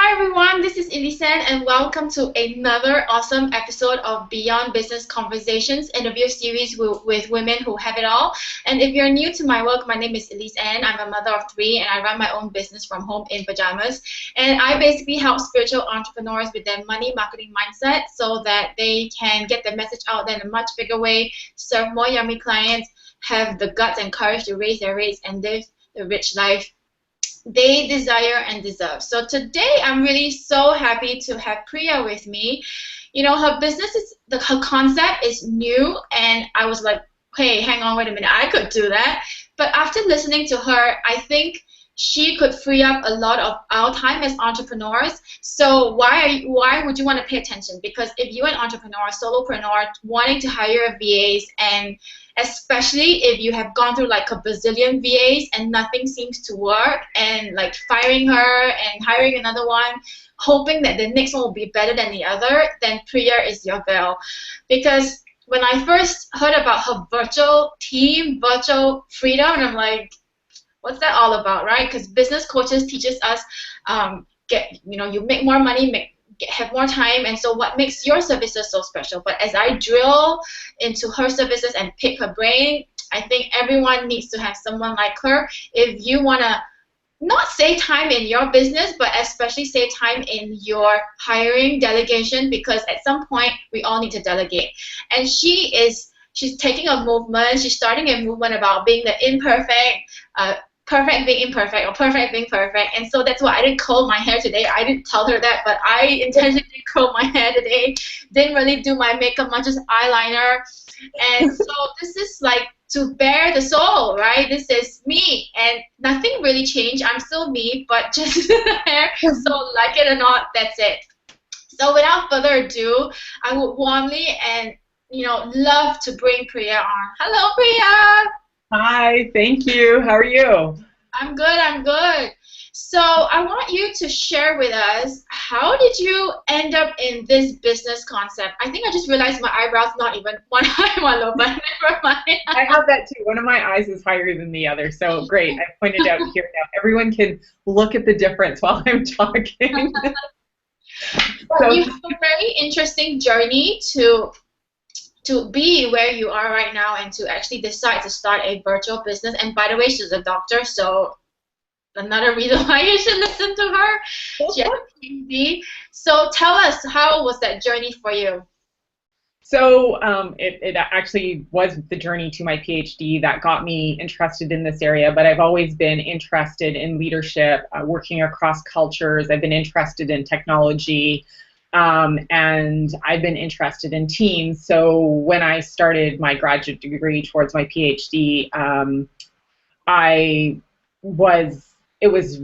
Hi everyone, this is Elisan and welcome to another awesome episode of Beyond Business Conversations interview series with women who have it all. And if you're new to my work, my name is Elisan. I'm a mother of three and I run my own business from home in pajamas. And I basically help spiritual entrepreneurs with their money marketing mindset so that they can get their message out there in a much bigger way, serve more yummy clients, have the guts and courage to raise their rates and live the rich life they desire and deserve. So today I'm really so happy to have Priya with me. You know, her business is, her concept is new and I was like, hey, hang on, wait a minute, I could do that. But after listening to her, I think she could free up a lot of our time as entrepreneurs. So why would you want to pay attention? Because if you're an entrepreneur, solopreneur, wanting to hire VAs, and especially if you have gone through like a bazillion VAs and nothing seems to work, and like firing her and hiring another one, hoping that the next one will be better than the other, then Priya is your girl. Because when I first heard about her virtual team, virtual freedom, and I'm like, what's that all about, right? Because business coaches teaches us, you make more money, have more time, and so what makes your services so special? But as I drill into her services and pick her brain, I think everyone needs to have someone like her if you want to not save time in your business, but especially save time in your hiring delegation, because at some point we all need to delegate. And she's taking a movement, she's starting a movement about being the imperfect, perfect being imperfect, or perfect being perfect. And so that's why I didn't curl my hair today. I didn't tell her that, but I intentionally didn't curl my hair today. Didn't really do my makeup much, just eyeliner. And so this is like to bare the soul, right? This is me, and nothing really changed. I'm still me, but just the hair. So like it or not, that's it. So without further ado, I would warmly and love to bring Priya on. Hello, Priya. Hi, thank you. How are you? I'm good. So I want you to share with us, how did you end up in this business concept? I think I just realized my eyebrows not even one high, one low, but never mind. I have that too. One of my eyes is higher than the other, so great. I pointed out here now. Everyone can look at the difference while I'm talking. So you have a very interesting journey to be where you are right now and to actually decide to start a virtual business. And by the way, she's a doctor, so another reason why you should listen to her. She has a Ph.D. So tell us, how was that journey for you? So it actually was the journey to my Ph.D. that got me interested in this area, but I've always been interested in leadership, working across cultures. I've been interested in technology. And I've been interested in teams. So when I started my graduate degree towards my PhD, it was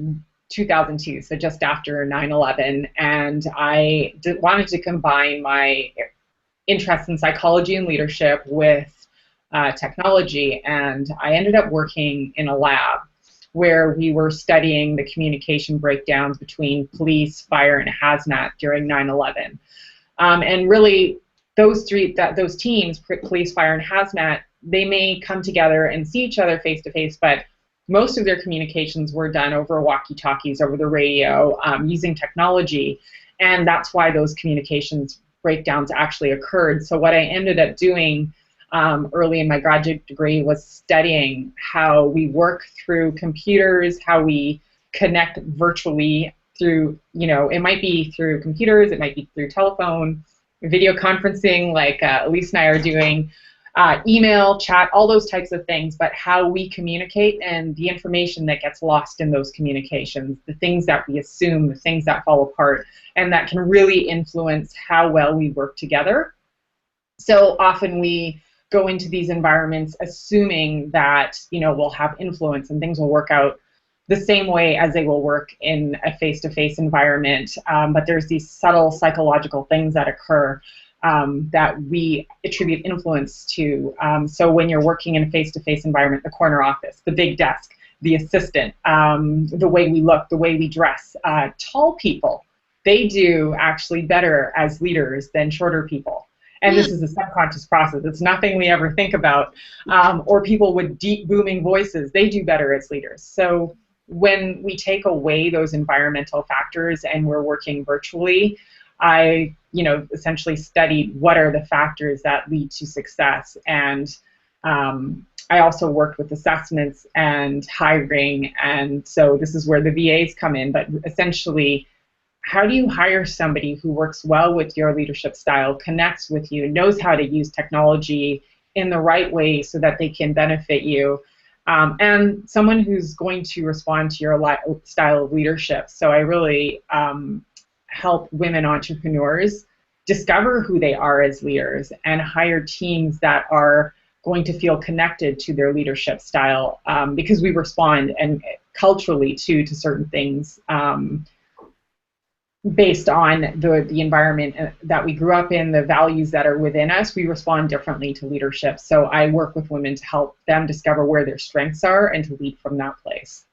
2002, so just after 9/11, and I wanted to combine my interest in psychology and leadership with technology, and I ended up working in a lab where we were studying the communication breakdowns between police, fire, and hazmat during 9/11. And really, those teams, police, fire, and hazmat, they may come together and see each other face to face, but most of their communications were done over walkie-talkies, over the radio, using technology, and that's why those communications breakdowns actually occurred. So what I ended up doing early in my graduate degree was studying how we work through computers, how we connect virtually through, it might be through computers, it might be through telephone, video conferencing like Elise and I are doing, email, chat, all those types of things, but how we communicate and the information that gets lost in those communications, the things that we assume, the things that fall apart, and that can really influence how well we work together. So often we go into these environments assuming that we'll have influence and things will work out the same way as they will work in a face-to-face environment, but there's these subtle psychological things that occur that we attribute influence to. So when you're working in a face-to-face environment, the corner office, the big desk, the assistant, the way we look, the way we dress, tall people, they do actually better as leaders than shorter people. And this is a subconscious process. It's nothing we ever think about. Or people with deep booming voices, they do better as leaders. So when we take away those environmental factors and we're working virtually, I, essentially studied what are the factors that lead to success. And I also worked with assessments and hiring. And so this is where the VAs come in. But essentially, how do you hire somebody who works well with your leadership style, connects with you, knows how to use technology in the right way so that they can benefit you, and someone who's going to respond to your style of leadership? So I really help women entrepreneurs discover who they are as leaders and hire teams that are going to feel connected to their leadership style, because we respond and culturally to certain things based on the environment that we grew up in, the values that are within us. We respond differently to leadership. So I work with women to help them discover where their strengths are and to lead from that place.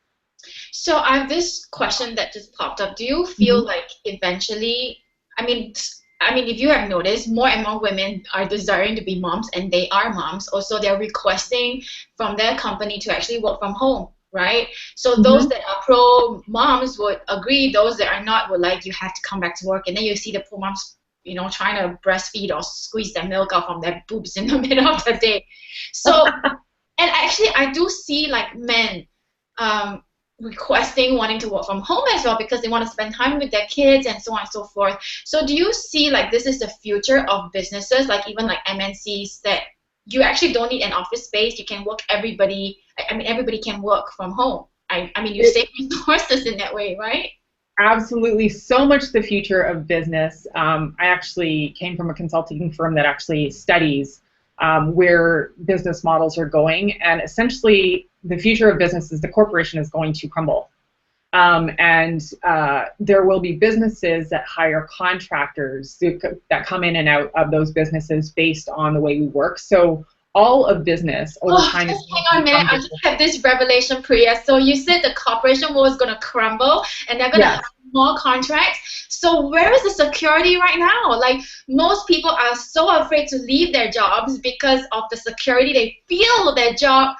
So I have this question that just popped up. Do you feel like eventually, I mean, if you have noticed, more and more women are desiring to be moms, and they are moms. Also, they're requesting from their company to actually work from home, right? So those that are pro-moms would agree. Those that are not would like, you have to come back to work. And then you see the poor moms, trying to breastfeed or squeeze their milk out from their boobs in the middle of the day. So, and actually, I do see like men requesting wanting to work from home as well, because they want to spend time with their kids and so on and so forth. So do you see like this is the future of businesses, like even like MNCs, that you actually don't need an office space? You can work, everybody can work from home. I mean, you save resources in that way, right? Absolutely. So much the future of business. I actually came from a consulting firm that actually studies where business models are going, and essentially the future of business is the corporation is going to crumble. And there will be businesses that hire contractors that come in and out of those businesses based on the way we work. So all of business over time is... Hang on a minute, I just had this revelation, Priya. So you said the corporation was going to crumble and they're going to have more contracts. So where is the security right now? Like, most people are so afraid to leave their jobs because of the security they feel their job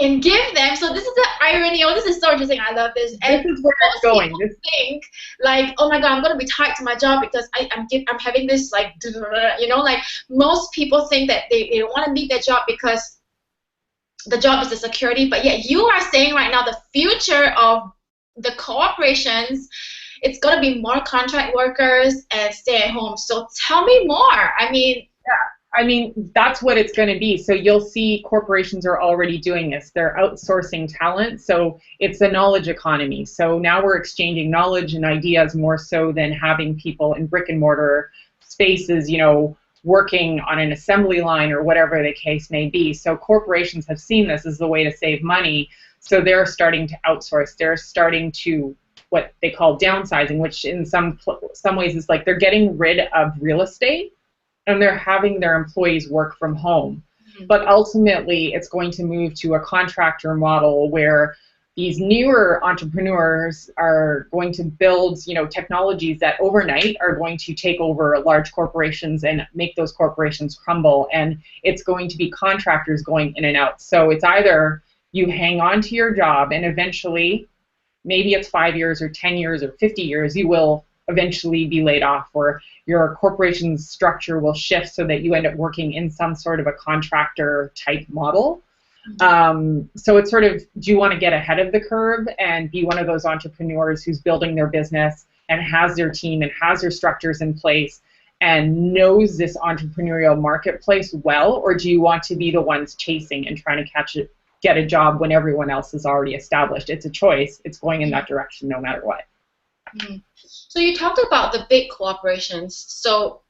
and give them. So this is the irony. Oh, this is so interesting. I love this. And this is where it's going. Think like, oh my God, I'm going to be tied to my job because I'm having this like, like most people think that they don't want to leave their job because the job is the security. But yet you are saying right now the future of the corporations, it's going to be more contract workers and stay at home. So tell me more. I mean, that's what it's going to be. So you'll see corporations are already doing this. They're outsourcing talent. So it's a knowledge economy. So now we're exchanging knowledge and ideas more so than having people in brick and mortar spaces, working on an assembly line or whatever the case may be. So corporations have seen this as the way to save money. So they're starting to outsource. They're starting to what they call downsizing, which in some ways is like they're getting rid of real estate and they're having their employees work from home. But ultimately, it's going to move to a contractor model where these newer entrepreneurs are going to build, technologies that overnight are going to take over large corporations and make those corporations crumble. And it's going to be contractors going in and out. So it's either you hang on to your job and eventually, maybe it's 5 years or 10 years or 50 years, you will eventually be laid off, or your corporation's structure will shift so that you end up working in some sort of a contractor type model. So it's sort of, do you want to get ahead of the curve and be one of those entrepreneurs who's building their business and has their team and has their structures in place and knows this entrepreneurial marketplace well, or do you want to be the ones chasing and trying to get a job when everyone else is already established? It's a choice. It's going in that direction no matter what. So you talked about the big corporations. So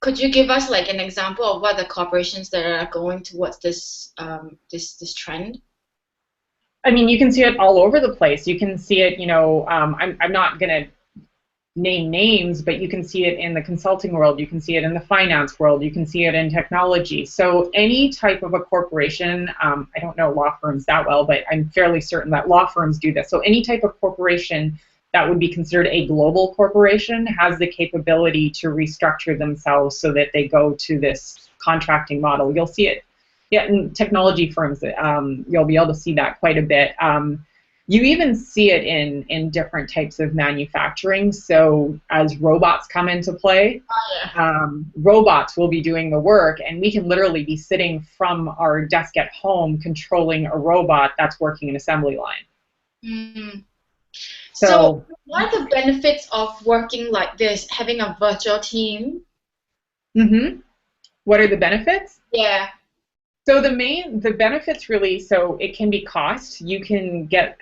could you give us like an example of what the corporations that are going towards this this trend? I mean, you can see it all over the place. You can see it, I'm not going to name names, but you can see it in the consulting world, you can see it in the finance world, you can see it in technology. So any type of a corporation, I don't know law firms that well, but I'm fairly certain that law firms do this. So any type of corporation that would be considered a global corporation has the capability to restructure themselves so that they go to this contracting model. You'll see it in technology firms. You'll be able to see that quite a bit. You even see it in different types of manufacturing. So as robots come into play, robots will be doing the work, and we can literally be sitting from our desk at home controlling a robot that's working an assembly line. Mm. So what are the benefits of working like this, having a virtual team? What are the benefits? Yeah. So the benefits really, so it can be cost. You can get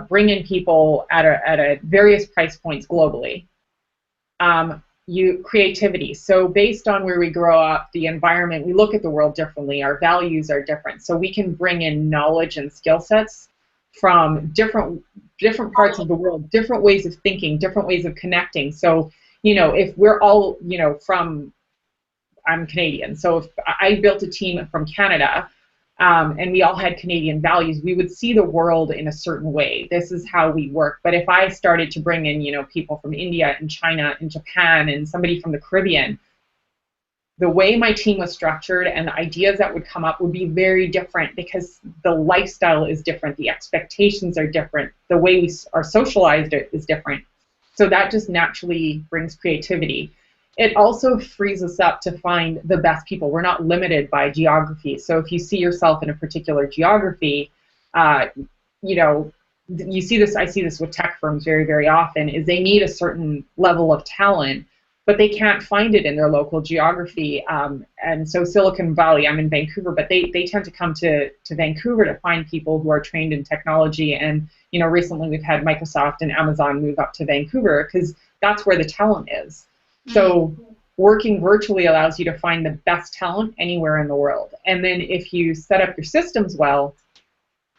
bring in people at a various price points globally. Creativity. So based on where we grow up, the environment, we look at the world differently. Our values are different. So we can bring in knowledge and skill sets from different parts of the world, different ways of thinking, different ways of connecting. So, if we're all, I'm Canadian, so if I built a team from Canada, and we all had Canadian values, we would see the world in a certain way. This is how we work. But if I started to bring in, people from India and China and Japan and somebody from the Caribbean, the way my team was structured and the ideas that would come up would be very different, because the lifestyle is different, the expectations are different, the way we are socialized is different. So that just naturally brings creativity. It also frees us up to find the best people. We're not limited by geography. So if you see yourself in a particular geography, you see this, I see this with tech firms very, very often, is they need a certain level of talent, but they can't find it in their local geography. And so Silicon Valley, I'm in Vancouver, but they tend to come to Vancouver to find people who are trained in technology. And, recently we've had Microsoft and Amazon move up to Vancouver because that's where the talent is. So working virtually allows you to find the best talent anywhere in the world. And then if you set up your systems well,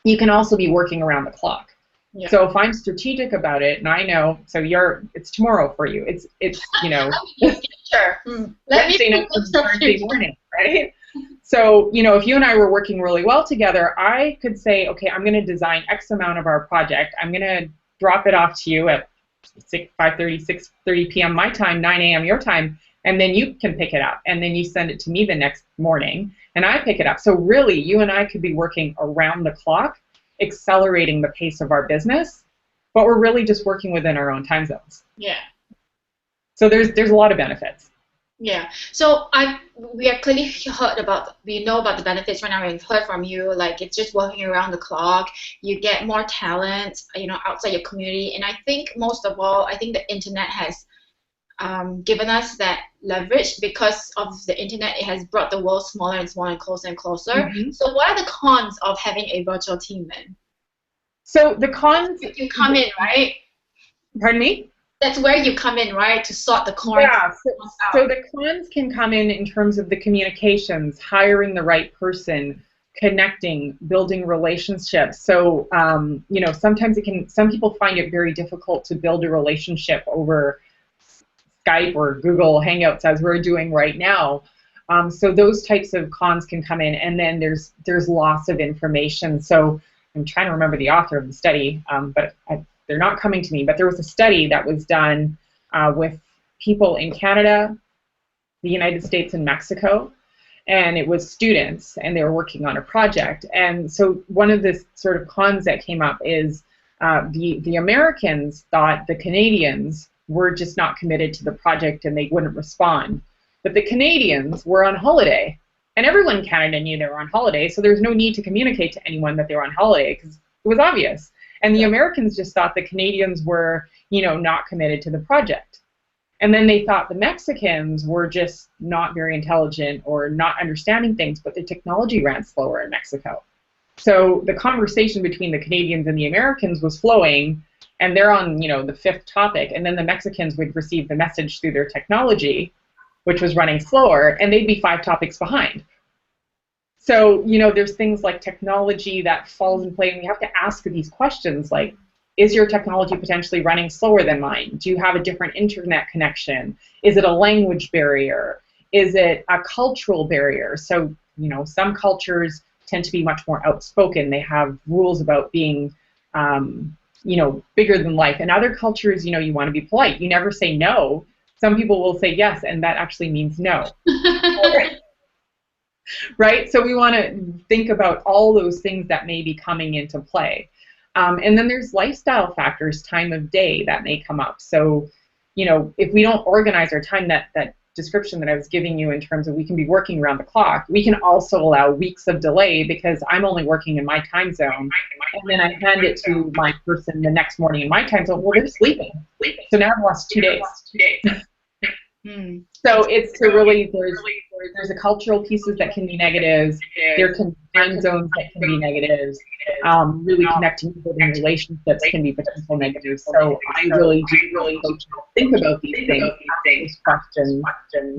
you can also be working around the clock. Yeah. So if I'm strategic about it, and I know, so it's tomorrow for you. It's sure. Wednesday night and Thursday morning, right? So, if you and I were working really well together, I could say, okay, I'm going to design X amount of our project. I'm going to drop it off to you at 6:30 p.m. my time, 9 a.m. your time, and then you can pick it up, and then you send it to me the next morning, and I pick it up. So really, you and I could be working around the clock, accelerating the pace of our business, but we're really just working within our own time zones. Yeah. So there's a lot of benefits. Yeah. So we have clearly we know about the benefits right now. We've heard from you, like it's just working around the clock. You get more talent, outside your community. And I think most of all, I think the internet has given us that leverage. Because of the internet, it has brought the world smaller and smaller and closer and closer. Mm-hmm. So what are the cons of having a virtual team then? So the cons... You come in, right? Pardon me? That's where you come in, right, to sort the cons. Yeah, so the cons can come in terms of the communications, hiring the right person, connecting, building relationships. So, sometimes some people find it very difficult to build a relationship over Skype or Google Hangouts, as we're doing right now. So those types of cons can come in, and then there's loss of information. So I'm trying to remember the author of the study, but they're not coming to me, but there was a study that was done with people in Canada, the United States, and Mexico, and it was students, and they were working on a project. And so one of the sort of cons that came up is the Americans thought the Canadians were just not committed to the project and they wouldn't respond. But the Canadians were on holiday, and everyone in Canada knew they were on holiday, so there's no need to communicate to anyone that they were on holiday because it was obvious. And the Americans just thought the Canadians were, not committed to the project. And then they thought the Mexicans were just not very intelligent or not understanding things, but the technology ran slower in Mexico. So the conversation between the Canadians and the Americans was flowing, and they're on, the fifth topic, and then the Mexicans would receive the message through their technology, which was running slower, and they'd be 5 topics behind. So, there's things like technology that falls in play, and we have to ask these questions like, is your technology potentially running slower than mine? Do you have a different internet connection? Is it a language barrier? Is it a cultural barrier? So, some cultures tend to be much more outspoken. They have rules about being, bigger than life. And other cultures, you want to be polite. You never say no. Some people will say yes, and that actually means no. Right? So we want to think about all those things that may be coming into play. And then there's lifestyle factors, time of day that may come up. So, if we don't organize our time, that description that I was giving you in terms of we can be working around the clock, we can also allow weeks of delay because I'm only working in my time zone, and then I hand it to my person the next morning in my time zone. Well, they're sleeping. So now I've lost 2 days. So it's to really, there's a cultural pieces that can be negatives. There can be time zones that can be negatives. Really connecting to building relationships can be potential negatives. So I really do think about these things, ask these questions,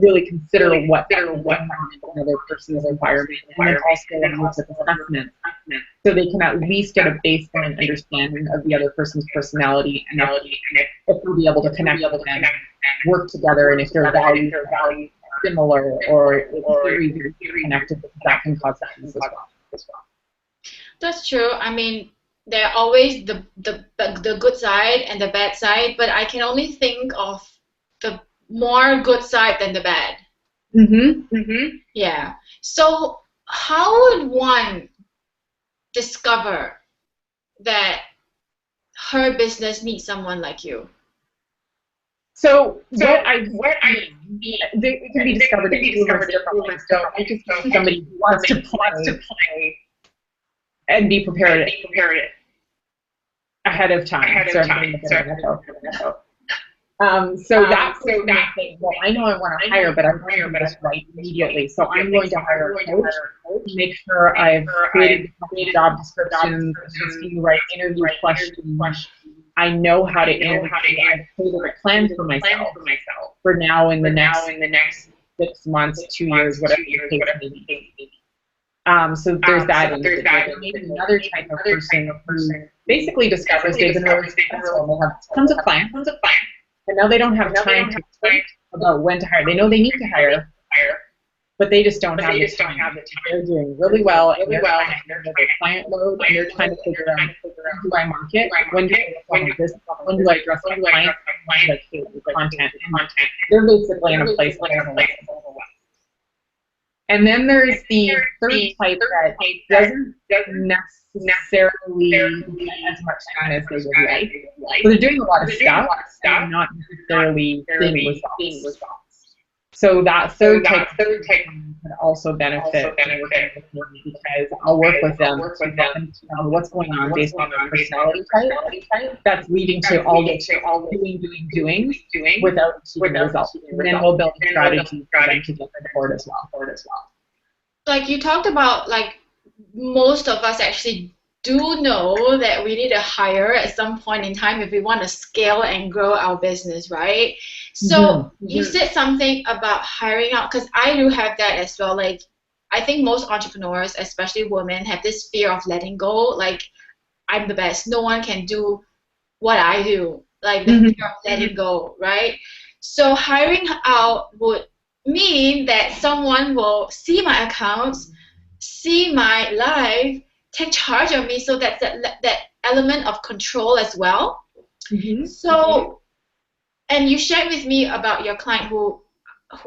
really consider what's going on in another person's environment, and then also look at assessments so they can at least get a baseline understanding of the other person's personality and if they'll be able to connect with them, work together, and if their values are similar or if they're easier to connect with, that can cause that as well. That's true. I mean, there are always the good side and the bad side, but I can only think of the more good side than the bad. Yeah. So how would one discover that her business needs someone like you? So what I mean, it can be discovered in numerous different ways. So I just think somebody who wants to play and be prepared ahead of time. So that's the thing. Well, I know I want to hire, but I want to do this right immediately. So I'm going to hire a coach, make sure I've created the job descriptions, asking the right interview questions. I know how to interview. I've created a plan for myself for now in the next 6 months, 2 years, whatever the case may be. So there's that. Maybe another type of person who basically discovers they've been really successful and they have tons of plans, and now they don't have time to think about when to hire. They know they need to hire, but they just don't have the time. They're doing really well, and they're trying to handle their client load, and they're trying to figure out, who do I market? When do I address this? When do I address my clients? When do I create the content? They're basically in a place where they're overwhelmed. And then there's the third type that doesn't necessarily get as much time as they would like. So they're doing a lot of stuff and not necessarily seeing results. So that third type can also benefit from working with me because I'll work with them to know what's going on based on their personality type. That's leading to all the doing without achieving results. And then we'll build a strategy for them to get the board as well. Like you talked about, like most of us actually do know that we need to hire at some point in time if we want to scale and grow our business, right? So you said something about hiring out, because I do have that as well. Like, I think most entrepreneurs, especially women, have this fear of letting go. Like, I'm the best. No one can do what I do. Like, the fear of letting go, right? So hiring out would mean that someone will see my accounts, see my life, take charge of me, so that's that element of control as well. So, and you shared with me about your client who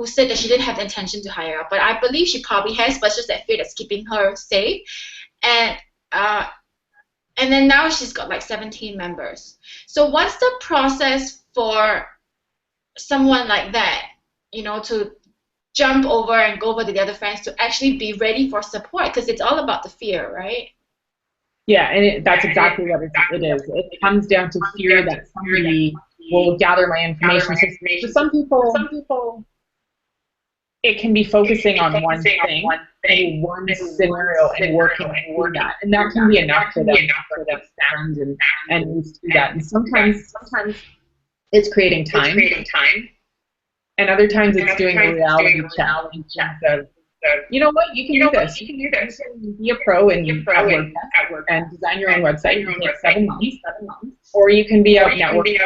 said that she didn't have the intention to hire up, but I believe she probably has, but it's just that fear that's keeping her safe. And then now she's got like 17 members. So what's the process for someone like that, to jump over and go over to the other friends to actually be ready for support? Because it's all about the fear, right? Yeah, and that's exactly what it is. It comes down to fear that somebody will gather my information. So for some people, it can be focusing on one thing, and one scenario, and working through that, and that can be enough for them to stand and move through that. And sometimes it's creating time, and other times it's doing a reality challenge of, you know what, you can do this. You can be a pro and at WordPress and design your own website. You can take 7 months. Or you can be out networking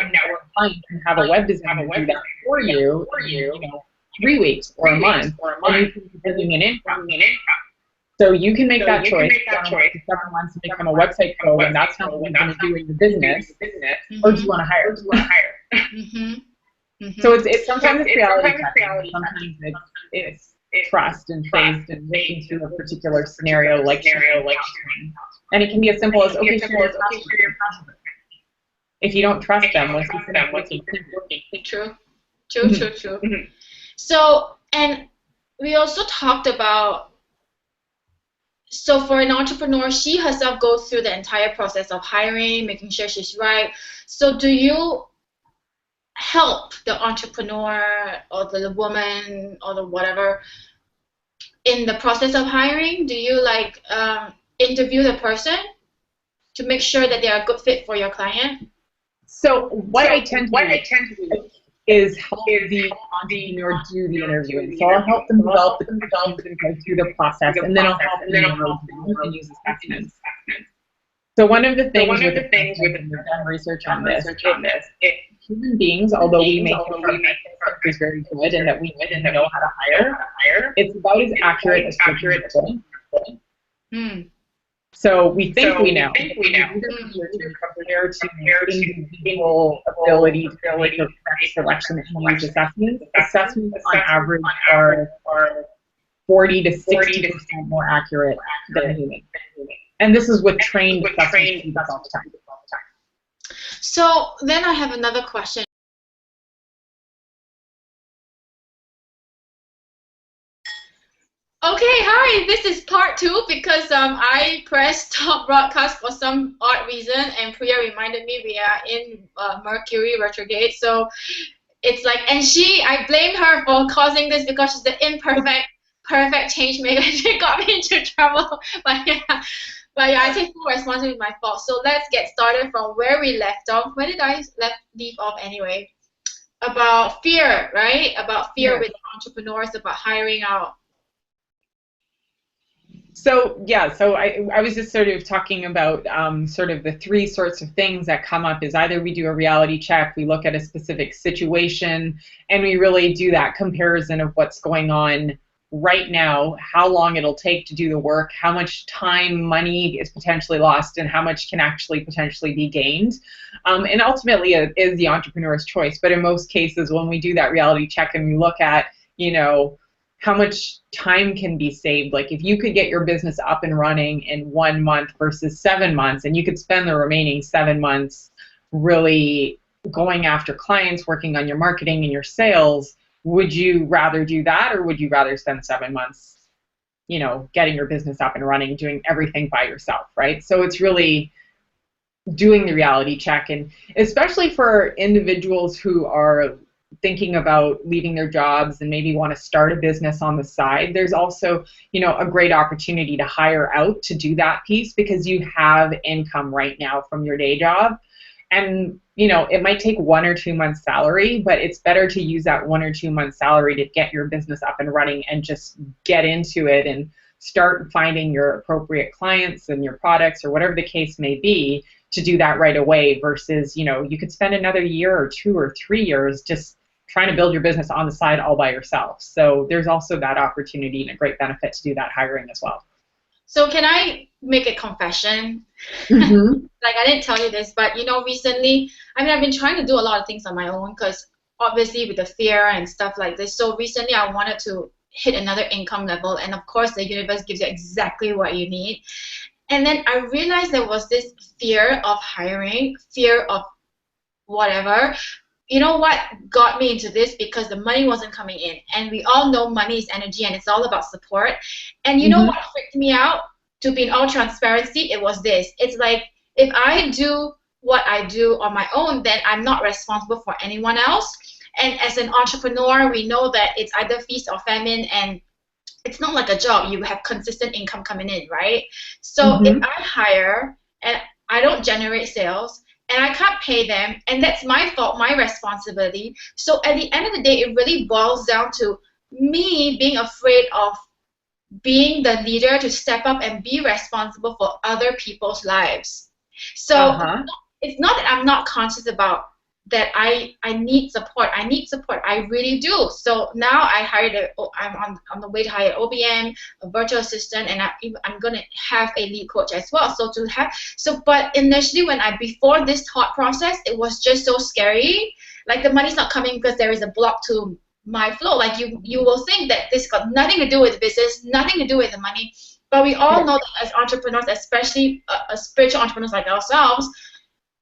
clients and have a web designer do that for you, 3 weeks or a month, and you can be building an income. So you can make that choice. 7 months to become a website pro, and that's not what you're going to do in your business. Or do you want to hire? So it's sometimes it's reality check. Sometimes trust and faith and working through a particular scenario like and it can be as simple as okay, share your password. If you don't trust them, what's working? True. So, and we also talked about, so for an entrepreneur, she herself goes through the entire process of hiring, making sure she's right. So do you help the entrepreneur or the woman or the whatever in the process of hiring? Do you like interview the person to make sure that they are a good fit for your client? So what I tend to do is help the entrepreneur do the interviewing. So I'll help them develop the questions and go through the process, and then I'll help them narrow down and use assessments. So one of the things with we've done research on this, human beings, although we make it is very good and that we know how to hire, it's about as accurate as good. So we think we know. Compared to individual ability to make a selection and use assessments. Assessments on average are 40 to 60% more accurate than human. And this is with trained assessments all the time. So then I have another question. Okay, hi, this is part 2 because I pressed stop broadcast for some odd reason, and Priya reminded me we are in Mercury retrograde, so it's like, and I blamed her for causing this because she's the perfect change maker. She got me into trouble, but yeah, I take full responsibility with my fault. So let's get started from where we left off. Where did I leave off anyway? About fear, right? About fear with entrepreneurs, about hiring out. So yeah, so I was just sort of talking about sort of the 3 sorts of things that come up is either we do a reality check, we look at a specific situation, and we really do that comparison of what's going on right now, how long it'll take to do the work, how much time, money is potentially lost, and how much can actually potentially be gained. And ultimately it is the entrepreneur's choice. But in most cases, when we do that reality check and we look at, how much time can be saved, like if you could get your business up and running in 1 month versus 7 months, and you could spend the remaining 7 months really going after clients, working on your marketing and your sales, would you rather do that, or would you rather spend 7 months, getting your business up and running, doing everything by yourself, right? So it's really doing the reality check, and especially for individuals who are thinking about leaving their jobs and maybe want to start a business on the side, there's also, a great opportunity to hire out to do that piece because you have income right now from your day job. And, it might take 1 or 2 months salary, but it's better to use that 1 or 2 months salary to get your business up and running and just get into it and start finding your appropriate clients and your products or whatever the case may be to do that right away versus, you could spend another year or 2 or 3 years just trying to build your business on the side all by yourself. So there's also that opportunity and a great benefit to do that hiring as well. So can I make a confession? Like I didn't tell you this, but recently, I've been trying to do a lot of things on my own because obviously with the fear and stuff like this. So recently I wanted to hit another income level, and of course the universe gives you exactly what you need. And then I realized there was this fear of hiring, fear of whatever. You know what got me into this? Because the money wasn't coming in. And we all know money is energy and it's all about support. And you know what freaked me out? To be in all transparency, it was this. It's like, if I do what I do on my own, then I'm not responsible for anyone else. And as an entrepreneur, we know that it's either feast or famine, and it's not like a job. You have consistent income coming in, right? So if I hire and I don't generate sales, and I can't pay them, and that's my fault, my responsibility. So at the end of the day, it really boils down to me being afraid of being the leader to step up and be responsible for other people's lives. So it's not that I'm not conscious about that I need support. I need support. I really do. So now I'm on the way to hire OBM, a virtual assistant, and I'm going to have a lead coach as well. But initially before this thought process, it was just so scary. Like the money's not coming because there is a block to my flow. Like you will think that this got nothing to do with business, nothing to do with the money, but we all know that as entrepreneurs, especially spiritual entrepreneurs like ourselves,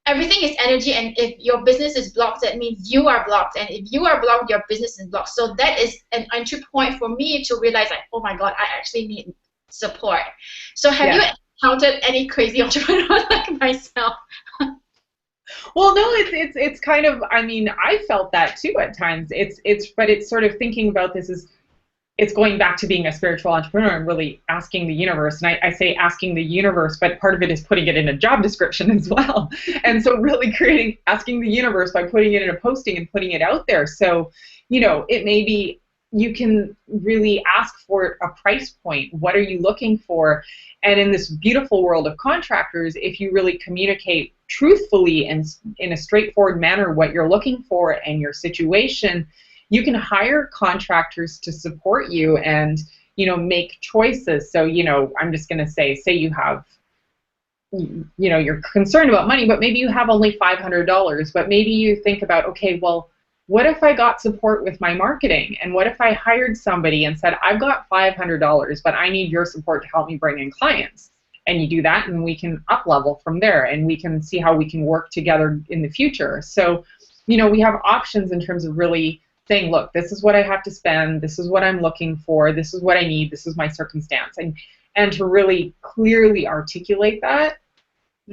everything is energy, and if your business is blocked, that means you are blocked, and if you are blocked, your business is blocked. So that is an entry point for me to realize, like, oh my god, I actually need support. So have you encountered any crazy entrepreneurs like myself? Well, no, it's kind of, I mean, I felt that too at times. But it's sort of thinking about this is, it's going back to being a spiritual entrepreneur and really asking the universe. And I say asking the universe, but part of it is putting it in a job description as well. And so really asking the universe by putting it in a posting and putting it out there. So, you know, it may be, you can really ask for a price point. What are you looking for? And in this beautiful world of contractors, if you really communicate truthfully and in a straightforward manner what you're looking for and your situation, you can hire contractors to support you and, you know, make choices. So, you know, I'm just going to say you have, you know, you're concerned about money, but maybe you have only $500, but maybe you think about, okay, well, what if I got support with my marketing? And what if I hired somebody and said, I've got $500, but I need your support to help me bring in clients? And you do that, and we can up level from there, and we can see how we can work together in the future. So, you know, we have options in terms of really saying, look, this is what I have to spend, this is what I'm looking for, this is what I need, this is my circumstance. And to really clearly articulate that,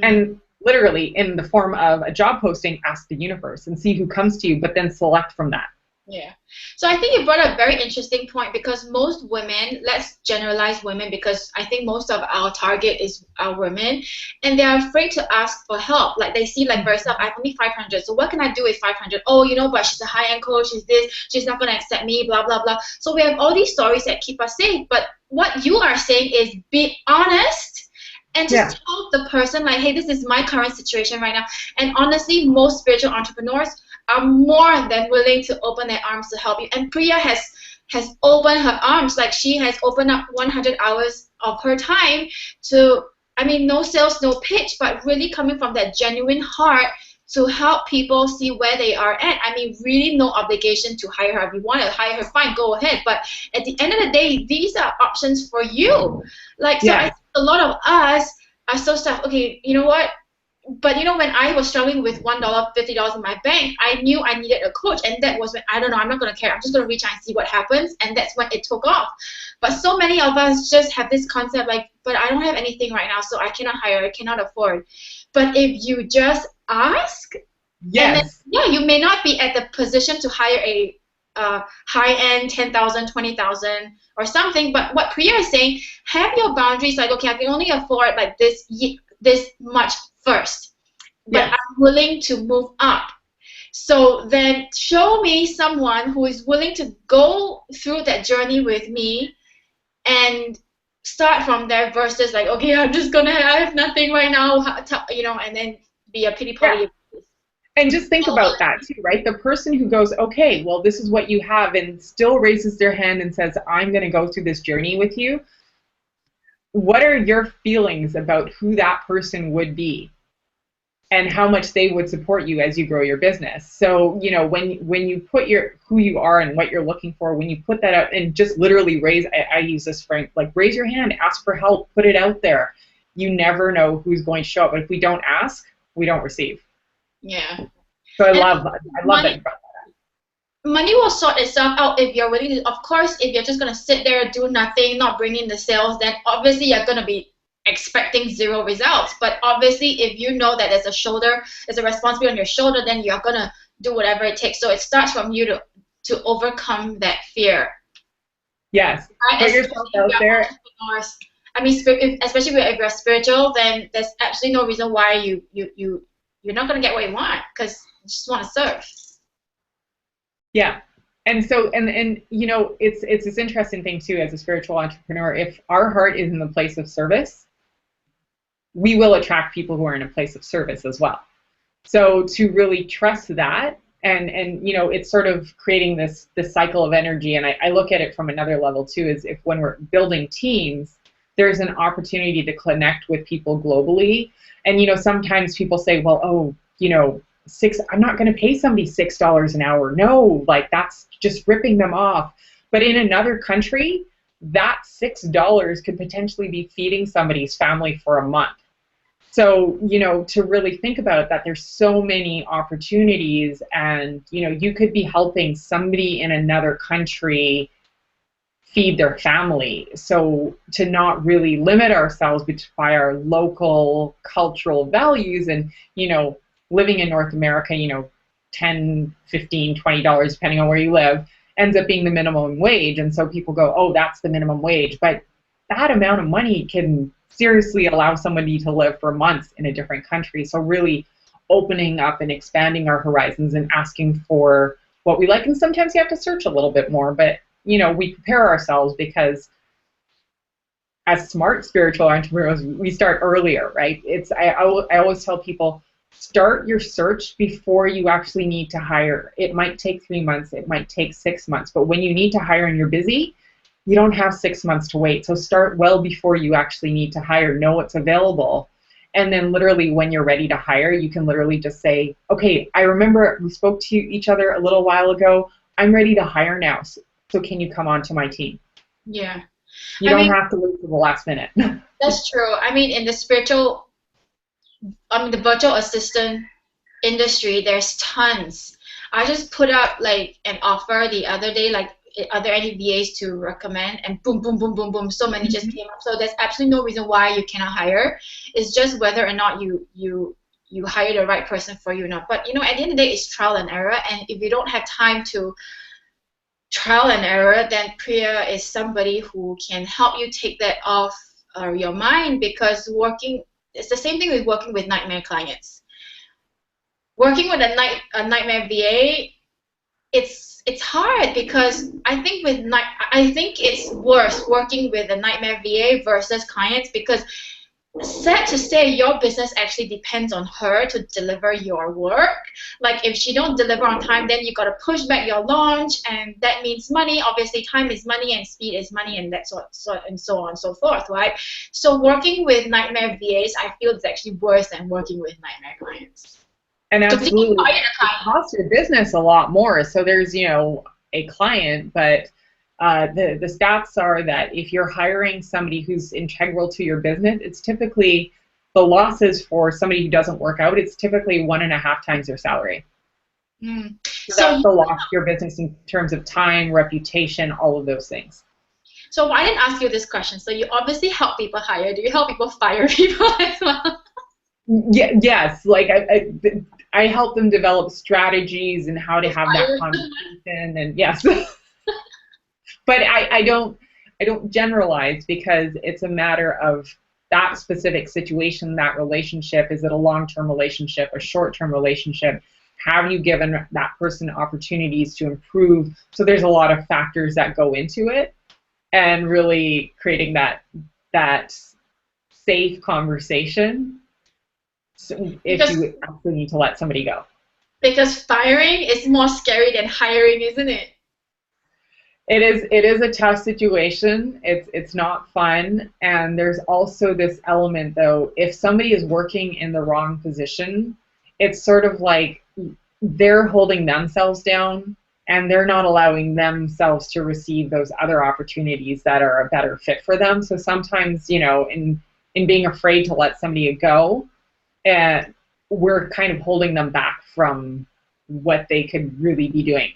and literally in the form of a job posting, ask the universe and see who comes to you, but then select from that. Yeah. So I think you brought up a very interesting point, because most women, let's generalize women, because I think most of our target is our women, and they're afraid to ask for help. Like they see, like, for example, I have only 500, so what can I do with 500? Oh, you know, but she's a high-end coach, she's this, she's not going to accept me, blah, blah, blah. So we have all these stories that keep us safe, but what you are saying is be honest and just tell the person, like, hey, this is my current situation right now. And honestly, most spiritual entrepreneurs are more than willing to open their arms to help you. And Priya has opened her arms. Like, she has opened up 100 hours of her time to, I mean, no sales, no pitch, but really coming from that genuine heart to help people see where they are at. I mean, really no obligation to hire her. If you want to hire her, fine, go ahead. But at the end of the day, these are options for you. Like, so I think a lot of us are so stuck. Okay, you know what? But you know, when I was struggling with $1, $50 in my bank, I knew I needed a coach, and that was when, I don't know, I'm not gonna care. I'm just gonna reach out and see what happens, and that's when it took off. But so many of us just have this concept, like, but I don't have anything right now, so I cannot hire, I cannot afford. But if you just ask, and then, you may not be at the position to hire a high-end 10,000, 20,000 or something. But what Priya is saying, have your boundaries. Like, okay, I can only afford like this much first, but I'm willing to move up. So then show me someone who is willing to go through that journey with me and start from there, versus like, okay, I'm just gonna have nothing right now, you know, and then be a pity party. And just think about that too, right? The person who goes, okay, well, this is what you have, and still raises their hand and says, I'm going to go through this journey with you. What are your feelings about who that person would be and how much they would support you as you grow your business? So, you know, when you put who you are and what you're looking for, when you put that out and just literally raise, I use this phrase, like, raise your hand, ask for help, put it out there. You never know who's going to show up. But if we don't ask, we don't receive. Yeah. So I love that. I love that. Money will sort itself out if you're willing to. Of course, if you're just going to sit there, do nothing, not bring in the sales, then obviously you're going to be expecting zero results. But obviously, if you know that there's a responsibility on your shoulder, then you're going to do whatever it takes. So it starts from you to overcome that fear. Yes. Put yourself out there. I mean, especially if you're spiritual, then there's absolutely no reason why you're not going to get what you want, because you just want to serve. Yeah. And so, and you know, it's this interesting thing too, as a spiritual entrepreneur, if our heart is in the place of service, we will attract people who are in a place of service as well. So to really trust that, and you know, it's sort of creating this cycle of energy. And I look at it from another level too, is if when we're building teams, there's an opportunity to connect with people globally. And, you know, sometimes people say, well, oh, you know, I'm not going to pay somebody $6 an hour. No, like that's just ripping them off. But in another country, that $6 could potentially be feeding somebody's family for a month. So, to really think about that, there's so many opportunities, and, you could be helping somebody in another country feed their family. So to not really limit ourselves by our local cultural values and, living in North America, $10, $15, $20, depending on where you live, ends up being the minimum wage. And so people go, oh, that's the minimum wage. But that amount of money can seriously allow somebody to live for months in a different country. So really opening up and expanding our horizons and asking for what we like. And sometimes you have to search a little bit more, but we prepare ourselves because as smart spiritual entrepreneurs, we start earlier, right? I always tell people, start your search before you actually need to hire. It might take 3 months, it might take 6 months, but when you need to hire and you're busy, you don't have 6 months to wait. So start well before you actually need to hire. Know what's available. And then literally when you're ready to hire, you can literally just say, okay, I remember we spoke to each other a little while ago. I'm ready to hire now. So can you come on to my team? Yeah. You don't have to wait till the last minute. That's true. I mean, in the the virtual assistant industry, there's tons. I just put up like an offer the other day, like, are there any VAs to recommend? And boom, boom, boom, boom, boom, so many just came up. So there's absolutely no reason why you cannot hire. It's just whether or not you hire the right person for you or not. But at the end of the day, it's trial and error. And if you don't have time to trial and error, then Priya is somebody who can help you take that off your mind, because it's the same thing with working with nightmare clients. Working with a nightmare VA, it's hard, because I think it's worse working with a nightmare VA versus clients, because sad to say, your business actually depends on her to deliver your work. Like, if she don't deliver on time, then you got to push back your launch, and that means money. Obviously, time is money and speed is money, and that's so on and so forth, right? So working with nightmare VAs, I feel it's actually worse than working with nightmare clients. And absolutely, it costs your business a lot more. So there's, a client, but the stats are that if you're hiring somebody who's integral to your business, it's typically the losses for somebody who doesn't work out. It's typically 1.5 times their salary. So that's the loss to your business in terms of time, reputation, all of those things. So I didn't ask you this question. So you obviously help people hire. Do you help people fire people as well? Yeah, yes. Like I help them develop strategies and how to have that conversation. And yes. But I don't generalize, because it's a matter of that specific situation, that relationship. Is it a long-term relationship, a short-term relationship? Have you given that person opportunities to improve? So there's a lot of factors that go into it, and really creating that safe conversation. So if you actually need to let somebody go. Because firing is more scary than hiring, isn't it? It is a tough situation. It's not fun. And there's also this element, though, if somebody is working in the wrong position, it's sort of like they're holding themselves down, and they're not allowing themselves to receive those other opportunities that are a better fit for them. So sometimes, in being afraid to let somebody go, we're kind of holding them back from what they could really be doing.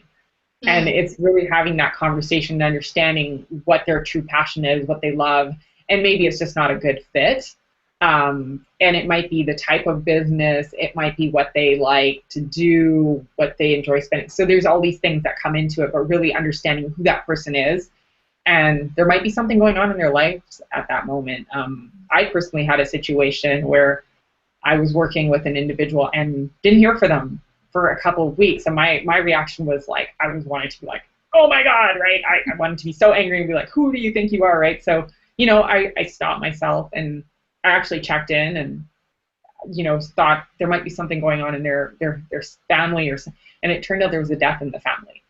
And it's really having that conversation and understanding what their true passion is, what they love, and maybe it's just not a good fit. And it might be the type of business, it might be what they like to do, what they enjoy spending. So there's all these things that come into it, but really understanding who that person is. And there might be something going on in their lives at that moment. I personally had a situation where I was working with an individual and didn't hear from them for a couple of weeks, and my reaction was like, I was wanting to be like, oh my God, right? I wanted to be so angry and be like, who do you think you are, right? So, I stopped myself, and I actually checked in and, thought there might be something going on in their family, and it turned out there was a death in the family.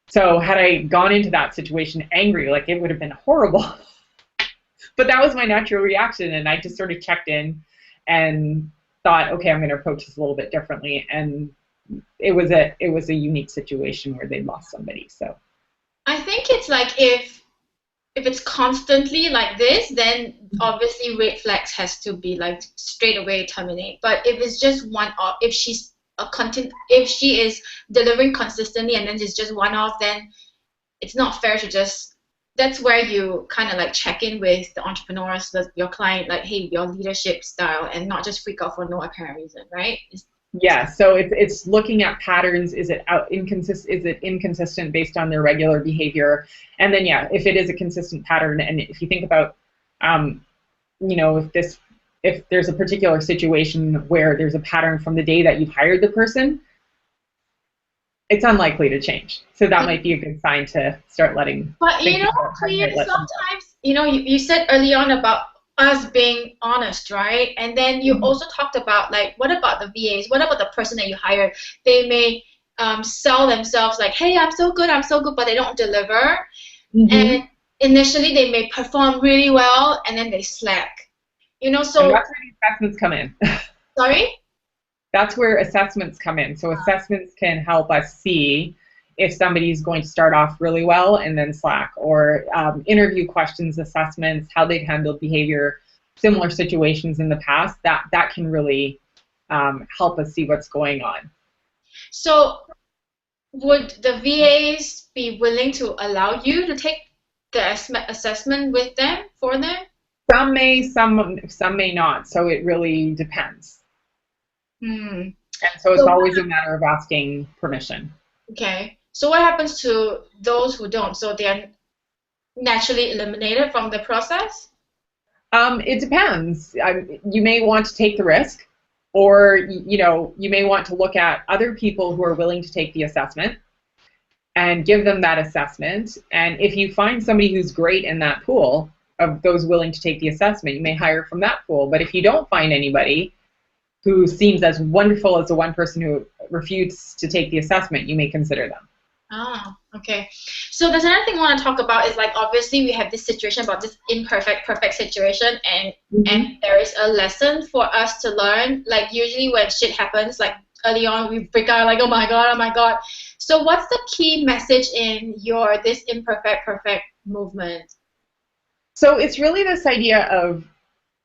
So had I gone into that situation angry, like, it would have been horrible. But that was my natural reaction, and I just sort of checked in and thought, okay, I'm going to approach this a little bit differently. And it was a unique situation where they lost somebody. So I think it's like if it's constantly like this, then obviously red flags has to be like straight away terminate. But if it's just one off, if if she is delivering consistently and then it's just one off, then it's not fair to just. That's where you kind of like check in with the entrepreneurs, your client, like, hey, your leadership style, and not just freak out for no apparent reason, right? yeah, so it's looking at patterns. Is it inconsistent? Is it inconsistent based on their regular behavior? And then, yeah, if it is a consistent pattern, and if you think about, if there's a particular situation where there's a pattern from the day that you've hired the person, it's unlikely to change. So that might be a good sign to start letting. But sometimes, you said early on about us being honest, right? And then you also talked about, like, what about the VAs? What about the person that you hired? They may sell themselves like, hey, I'm so good, but they don't deliver. And initially they may perform really well, and then they slack. So and that's where the assessments come in. Sorry? That's where assessments come in. So assessments can help us see if somebody's going to start off really well and then slack, or interview questions, assessments, how they've handled behavior, similar situations in the past. That can really help us see what's going on. So would the VAs be willing to allow you to take the assessment with them, for them? Some may, some may not. So it really depends. And so it's always a matter of asking permission. Okay. So what happens to those who don't? So they're naturally eliminated from the process? It depends. You may want to take the risk, or you may want to look at other people who are willing to take the assessment and give them that assessment. And if you find somebody who's great in that pool of those willing to take the assessment, you may hire from that pool. But if you don't find anybody who seems as wonderful as the one person who refused to take the assessment, you may consider them. Ah, okay. So there's another thing I want to talk about is, like, obviously we have this situation about this imperfect, perfect situation, and there is a lesson for us to learn. Like, usually when shit happens, like early on, we freak out, like, oh my god. So what's the key message in this imperfect, perfect movement? So it's really this idea of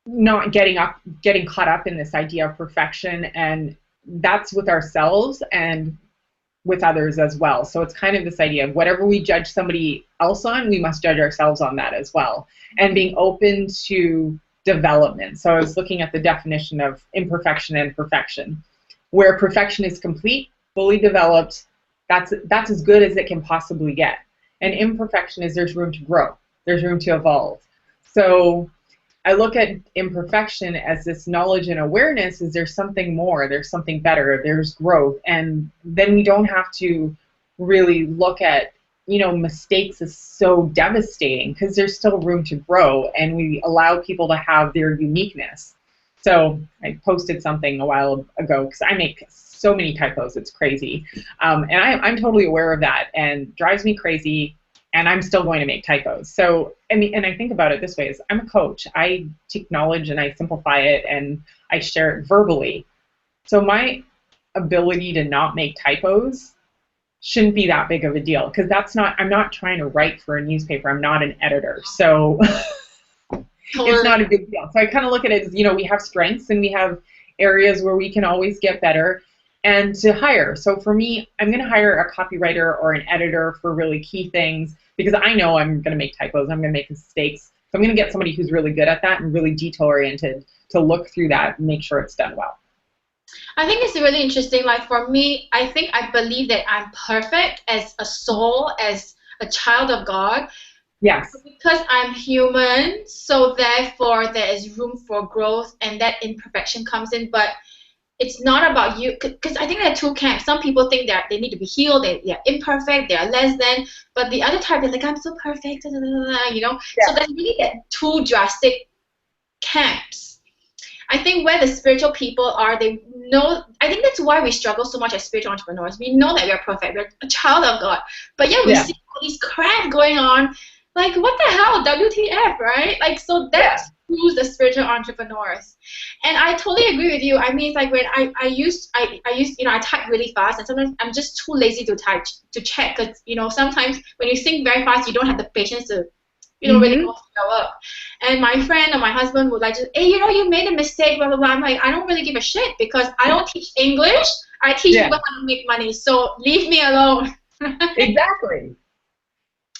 not getting caught up in this idea of perfection, and that's with ourselves and with others as well. So it's kind of this idea of whatever we judge somebody else on, we must judge ourselves on that as well, and being open to development. So I was looking at the definition of imperfection and perfection, where perfection is complete, fully developed, that's as good as it can possibly get. And imperfection is there's room to grow, there's room to evolve. So I look at imperfection as this knowledge and awareness is there's something more, there's something better, there's growth, and then we don't have to really look at, mistakes as so devastating, because there's still room to grow, and we allow people to have their uniqueness. So I posted something a while ago, because I make so many typos, it's crazy, and I'm totally aware of that, and drives me crazy. And I'm still going to make typos. So, and I think about it this way, is I'm a coach. I take knowledge and I simplify it and I share it verbally. So my ability to not make typos shouldn't be that big of a deal, because I'm not trying to write for a newspaper. I'm not an editor. So it's not a big deal. So I kind of look at it as, we have strengths and we have areas where we can always get better. And to hire. So for me, I'm going to hire a copywriter or an editor for really key things, because I know I'm going to make typos, I'm going to make mistakes. So I'm going to get somebody who's really good at that and really detail-oriented to look through that and make sure it's done well. I think it's really interesting. Like, for me, I believe that I'm perfect as a soul, as a child of God. Yes. Because I'm human, so therefore there is room for growth, and that imperfection comes in. But it's not about you, because I think there are two camps. Some people think that they need to be healed, they're imperfect, they are less than. But the other type is like, I'm so perfect, Yeah. So there's really that two drastic camps. I think where the spiritual people are, they know. I think that's why we struggle so much as spiritual entrepreneurs. We know that we're perfect, we're a child of God, but yet we see all these crap going on. Like, what the hell, WTF, right? Like, so that's who's the spiritual entrepreneurs. And I totally agree with you. I mean, it's like when I used, I type really fast, and sometimes I'm just too lazy to type, to check, because, sometimes when you think very fast, you don't have the patience to, really go through your work. And my friend or my husband would like to, hey, you made a mistake, blah, blah, blah. I'm like, I don't really give a shit, because I don't teach English. I teach people how to make money. So leave me alone. Exactly.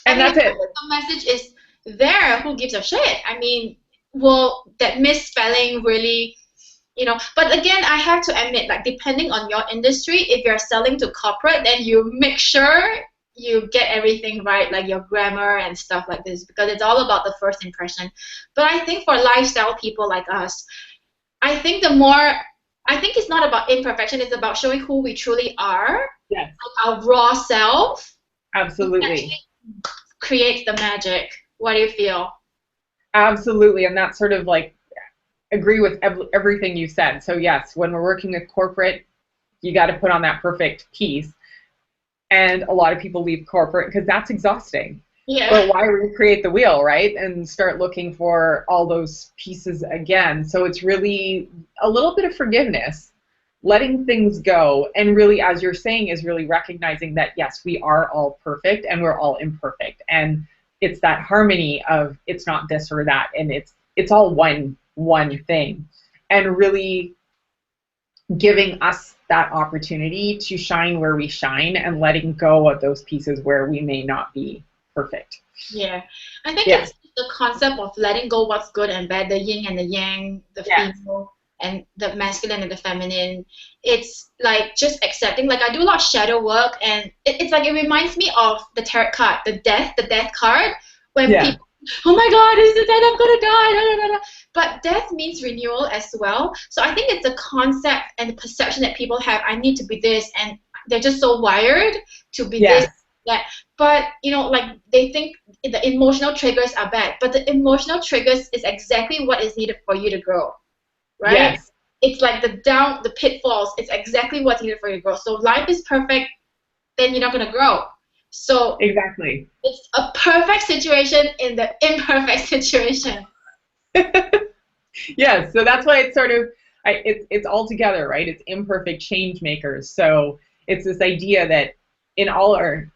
And that's it. The message is there. Who gives a shit? I mean, well, that misspelling really, but again, I have to admit, like, depending on your industry, if you're selling to corporate, then you make sure you get everything right, like your grammar and stuff like this, because it's all about the first impression. But I think for lifestyle people like us, I think it's not about imperfection, it's about showing who we truly are. Yes. Like our raw self. Absolutely. Creates the magic. What do you feel? Absolutely, and that's sort of like, agree with everything you said. So yes, when we're working with corporate, you got to put on that perfect piece. And a lot of people leave corporate because that's exhausting. Yeah. But why recreate the wheel, right? And start looking for all those pieces again. So it's really a little bit of forgiveness, letting things go, and really, as you're saying, is really recognizing that, yes, we are all perfect and we're all imperfect. And it's that harmony of, it's not this or that, and it's all one thing. And really giving us that opportunity to shine where we shine, and letting go of those pieces where we may not be perfect. Yeah, I think it's the concept of letting go what's good and bad, the yin and the yang, the female and the masculine and the feminine. It's like just accepting. Like, I do a lot of shadow work, and it's like, it reminds me of the tarot card, the death card, when people, oh my God, is it that I'm gonna die? Da, da, da, da. But death means renewal as well. So I think it's a concept and the perception that people have. I need to be this, and they're just so wired to be this, that. But like, they think the emotional triggers are bad, but the emotional triggers is exactly what is needed for you to grow, right? Yes. It's like the pitfalls. It's exactly what's needed for you to grow. So life is perfect, then you're not gonna grow. So exactly, it's a perfect situation in the imperfect situation. Yeah, so that's why it's sort of, it's all together, right? It's imperfect change makers. So it's this idea that in all our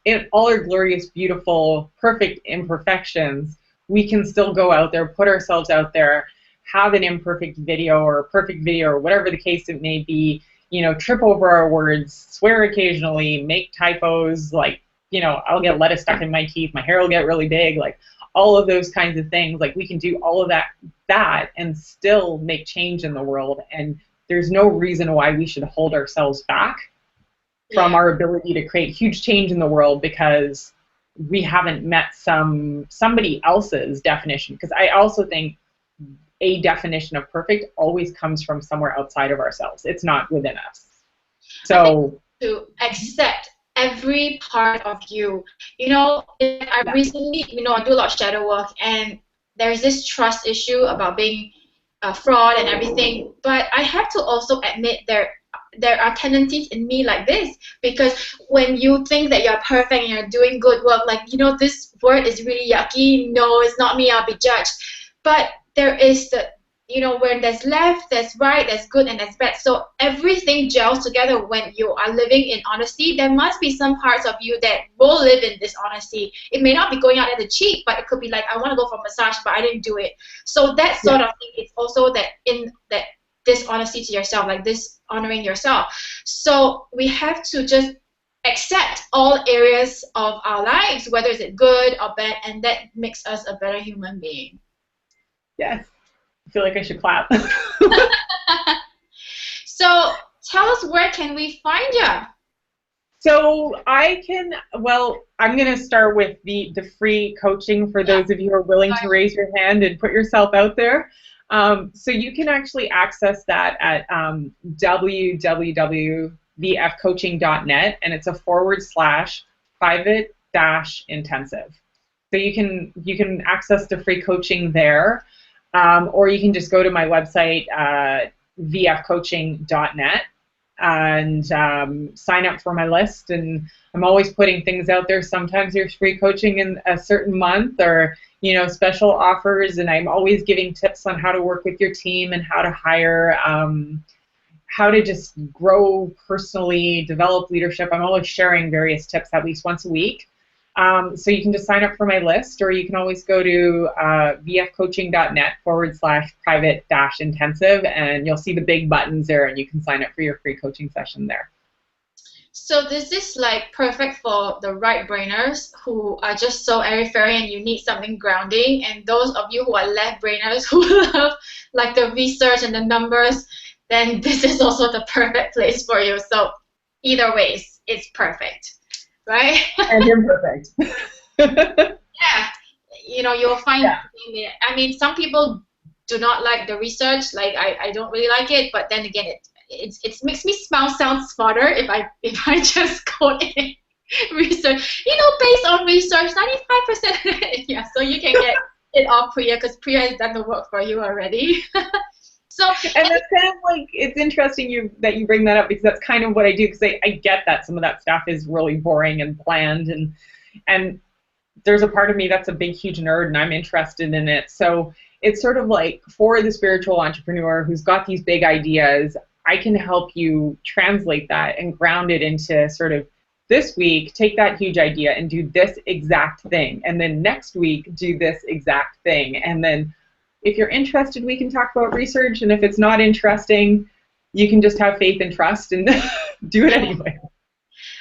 glorious, beautiful, perfect imperfections, we can still go out there, put ourselves out there, have an imperfect video or a perfect video or whatever the case it may be, trip over our words, swear occasionally, make typos, like, I'll get lettuce stuck in my teeth, my hair will get really big, like all of those kinds of things. Like, we can do all of that and still make change in the world. And there's no reason why we should hold ourselves back from our ability to create huge change in the world because we haven't met somebody else's definition. Because I also think a definition of perfect always comes from somewhere outside of ourselves. It's not within us. So to accept every part of you. I recently, I do a lot of shadow work, and there's this trust issue about being a fraud and everything. But I have to also admit there are tendencies in me like this, because when you think that you're perfect and you're doing good work, like, this word is really yucky, no, it's not me, I'll be judged. But there is the, when there's left, there's right, there's good, and there's bad. So everything gels together when you are living in honesty. There must be some parts of you that will live in dishonesty. It may not be going out at the cheek, but it could be like, I want to go for a massage, but I didn't do it. So that sort of thing is also that dishonesty to yourself, like dishonoring yourself. So we have to just accept all areas of our lives, whether it's good or bad, and that makes us a better human being. Yes. I feel like I should clap. So tell us, where can we find you? So I'm going to start with the free coaching for those of you who are willing to raise your hand and put yourself out there. So you can actually access that at www.vfcoaching.net, and it's a /private-intensive. So you can access the free coaching there. Or you can just go to my website, vfcoaching.net, and sign up for my list. And I'm always putting things out there. Sometimes there's free coaching in a certain month, or special offers, and I'm always giving tips on how to work with your team and how to hire, how to just grow personally, develop leadership. I'm always sharing various tips at least once a week. So you can just sign up for my list, or you can always go to vfcoaching.net/private-intensive, and you'll see the big buttons there, and you can sign up for your free coaching session there. So this is like perfect for the right brainers who are just so airy-fairy and you need something grounding, and those of you who are left brainers who love like the research and the numbers, then this is also the perfect place for you. So either ways, it's perfect, right? And imperfect. Yeah, you'll find. Yeah. I mean, some people do not like the research. Like I don't really like it, but then again, it makes me sound smarter if I just quote in research. Based on research, 95%. Yeah, so you can get it off Priya, because Priya has done the work for you already. So, and that's kind of like, it's interesting that you bring that up, because that's kind of what I do, because I get that some of that stuff is really boring and bland, and there's a part of me that's a big, huge nerd, and I'm interested in it. So it's sort of like, for the spiritual entrepreneur who's got these big ideas, I can help you translate that and ground it into sort of, this week, take that huge idea and do this exact thing, and then next week, do this exact thing, and then if you're interested, we can talk about research, and if it's not interesting, you can just have faith and trust and do it anyway.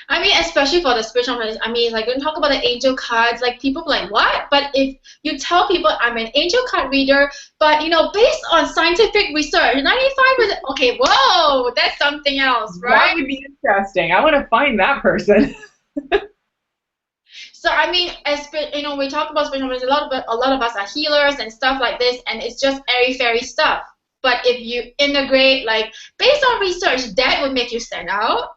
I mean, especially for the spiritual, I mean, like, when you talk about the angel cards, like, people are like, what? But if you tell people I'm an angel card reader, but, based on scientific research, 95%, okay, whoa, that's something else, right? That would be interesting. I want to find that person. So I mean, we talk about spiritual medicine, a lot of us are healers and stuff like this, and it's just airy-fairy stuff. But if you integrate, like, based on research, that would make you stand out.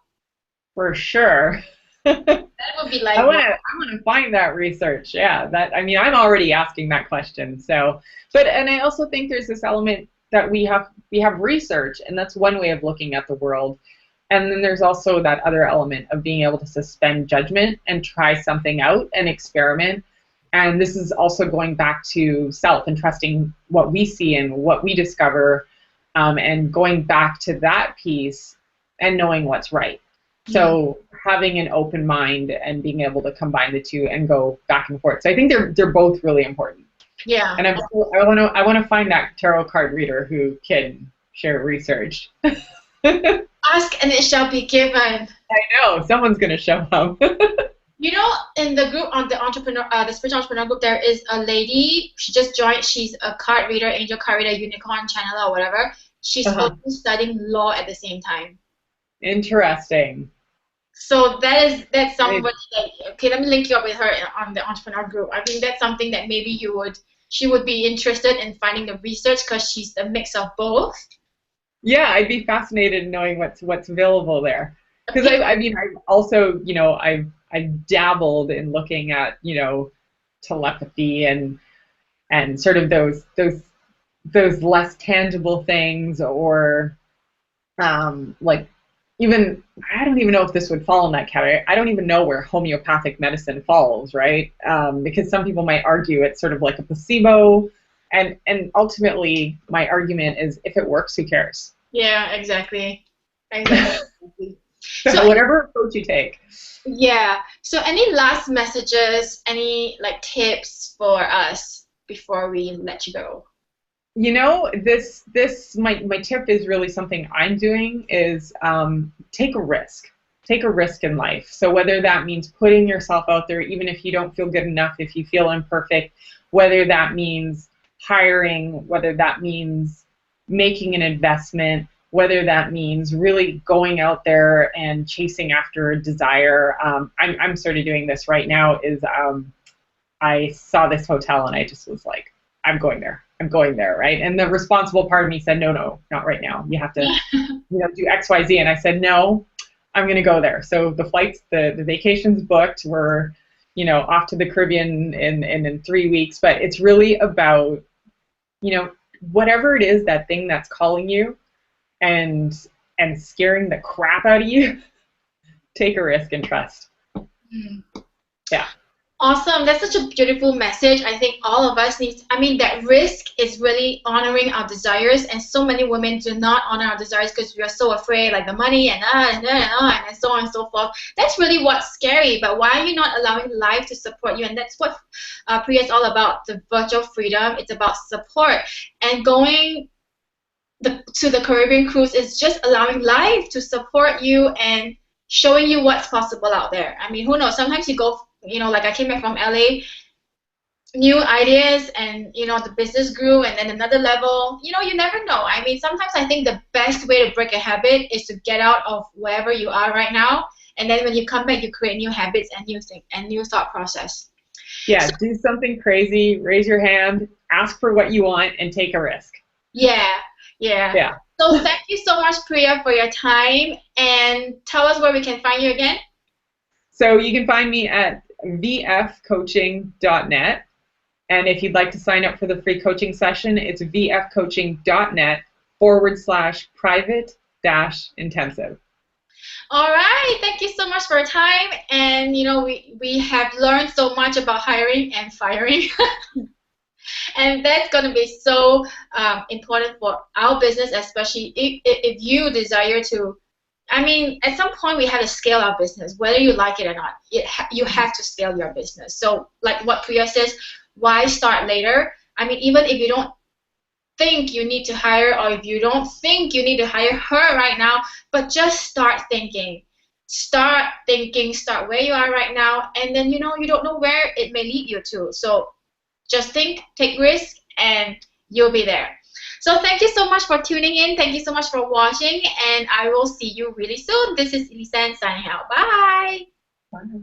For sure. That would be like, I want to find that research. Yeah, I'm already asking that question. So, and I also think there's this element that we have research, and that's one way of looking at the world. And then there's also that other element of being able to suspend judgment and try something out and experiment. And this is also going back to self and trusting what we see and what we discover, and going back to that piece and knowing what's right. So having an open mind and being able to combine the two and go back and forth. So I think they're both really important. Yeah. And I want to find that tarot card reader who can share research. Ask and it shall be given. I know, someone's gonna show up. In the group, on the spiritual entrepreneur group, there is a lady. She just joined. She's a card reader, angel card reader, unicorn channeler, or whatever. She's also studying law at the same time. Interesting. So that's somebody that, okay, let me link you up with her on the entrepreneur group. I think that's something that maybe she would be interested in finding the research, because she's a mix of both. Yeah, I'd be fascinated in knowing what's available there, because I've also I've dabbled in looking at telepathy and sort of those less tangible things, or like, even, I don't even know if this would fall in that category. I don't even know where homeopathic medicine falls, right? Because some people might argue it's sort of like a placebo, and ultimately my argument is, if it works, who cares? Yeah, exactly. So whatever approach you take. Yeah. So any last messages, any like tips for us before we let you go? This my tip is really something I'm doing, is take a risk. Take a risk in life. So whether that means putting yourself out there, even if you don't feel good enough, if you feel imperfect, whether that means hiring, whether that means making an investment, whether that means really going out there and chasing after a desire. I'm sort of doing this right now. I saw this hotel and I just was like, I'm going there, right? And the responsible part of me said, no, not right now. You have to, do X, Y, Z. And I said, no, I'm going to go there. So the flights, the vacations booked. We're, off to the Caribbean in 3 weeks. But it's really about, whatever it is, that thing that's calling you, and and scaring the crap out of you, take a risk and trust. Mm. Yeah. Awesome. That's such a beautiful message. I think all of us need, I mean, that risk is really honoring our desires, and so many women do not honor our desires because we are so afraid, like the money and and so on and so forth. That's really what's scary. But why are you not allowing life to support you? And that's what Priya is all about, the virtual freedom. It's about support. And going to the Caribbean cruise is just allowing life to support you and showing you what's possible out there. I mean, who knows? Sometimes you go, like I came back from LA, new ideas, and the business grew, and then another level. You never know. I mean, sometimes I think the best way to break a habit is to get out of wherever you are right now, and then when you come back, you create new habits and new thought process. Yeah, do something crazy, raise your hand, ask for what you want, and take a risk. Yeah. So thank you so much, Priya, for your time, and tell us where we can find you again. So you can find me at vfcoaching.net, and if you'd like to sign up for the free coaching session, it's vfcoaching.net/private-intensive. All right, thank you so much for your time, and we have learned so much about hiring and firing. And that's going to be so important for our business, especially if you desire to. I mean, at some point we have to scale our business, whether you like it or not. You have to scale your business. So, like what Priya says, why start later? I mean, even if you don't think you need to hire, or if you don't think you need to hire her right now, but just start thinking. Start where you are right now, and then you don't know where it may lead you to. So just think, take risk, and you'll be there. So thank you so much for tuning in. Thank you so much for watching, and I will see you really soon. This is Elisa signing out. Bye. Bye.